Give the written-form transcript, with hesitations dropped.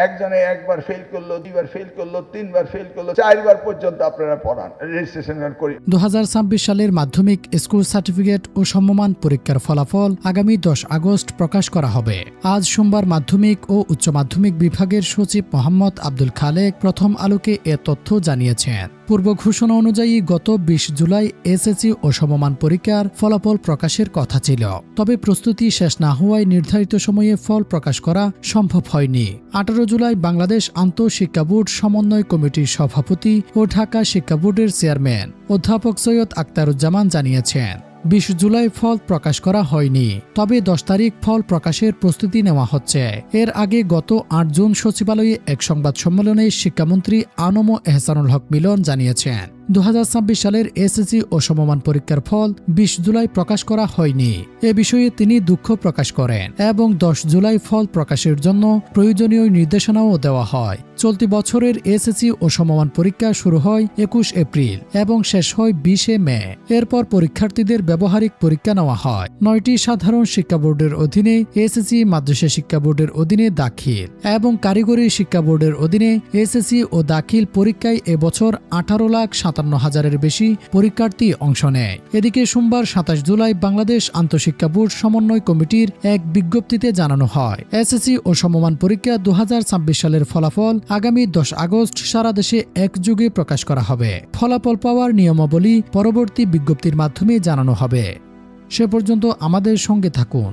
একজনে একবার ফেল করলো, দুইবার ফেল করলো, তিনবার ফেল করলো, 4বার পর্যন্ত আপনারা পড়ান, রেজিস্ট্রেশন করি। 2026 সালের মাধ্যমিক স্কুল সার্টিফিকেট ও সমমান পরীক্ষার ফলাফল আগামী 10 আগস্ট প্রকাশ করা হবে। আজ সোমবার মাধ্যমিক ও উচ্চ মাধ্যমিক বিভাগের সচিব মোহাম্মদ আব্দুল খালেক প্রথম আলোকে এ তথ্য জানিয়েছেন। পূর্ব ঘোষণা অনুযায়ী গত 20 জুলাই এসএসসি ও সমমান পরীক্ষার ফলাফল প্রকাশের কথা ছিল, তবে প্রস্তুতি শেষ না হওয়ায় নির্ধারিত সময়ে ফল প্রকাশ করা সম্ভব হয়নি। 18 জুলাই বাংলাদেশ আন্তঃশিক্ষা বোর্ড সমন্বয় কমিটির সভাপতি ও ঢাকা শিক্ষা বোর্ডের চেয়ারম্যান অধ্যাপক সৈয়দ আখতারুজ্জামান জানিয়েছেন, 20 জুলাই ফল প্রকাশ করা হয়নি, তবে 10 তারিখ ফল প্রকাশের প্রস্তুতি নেওয়া হচ্ছে। এর আগে গত 8 জুন সচিবালয়ে এক সংবাদ সম্মেলনে শিক্ষামন্ত্রী আনম এহসানুল হক মিলন জানিয়েছেন, 2026 সালের এসএসসি ও সমমান পরীক্ষার ফল 20 জুলাই প্রকাশ করা হয়নি। এ বিষয়ে তিনি দুঃখ প্রকাশ করেন এবং 10 জুলাই ফল প্রকাশের জন্য প্রয়োজনীয় নির্দেশনাও দেওয়া হয়। চলতি বছরের এসএসসি ও সমমান পরীক্ষা শুরু হয় 21 এপ্রিল এবং শেষ হয় 20 মে। এরপর পরীক্ষার্থীদের ব্যবহারিক পরীক্ষা নেওয়া হয়। 9টি সাধারণ শিক্ষা বোর্ডের অধীনে এসএসসি, মাদ্রাসা শিক্ষা বোর্ডের অধীনে দাখিল এবং কারিগরি শিক্ষা বোর্ডের অধীনে এসএসসি ও দাখিল পরীক্ষায় এবছর 18,57,000-এর বেশি পরীক্ষার্থী অংশ নেয়। এদিকে সোমবার 27 জুলাই বাংলাদেশ আন্তঃশিক্ষা বোর্ড সমন্বয় কমিটির এক বিজ্ঞপ্তিতে জানানো হয়, এসএসসি ও সমমান পরীক্ষা 2026 সালের ফলাফল আগামী 10 আগস্ট সারা দেশে একযোগে প্রকাশ করা হবে। ফলাফল পাওয়ার নিয়মাবলী পরবর্তী বিজ্ঞপ্তির মাধ্যমে জানানো হবে। সে পর্যন্ত আমাদের সঙ্গে থাকুন।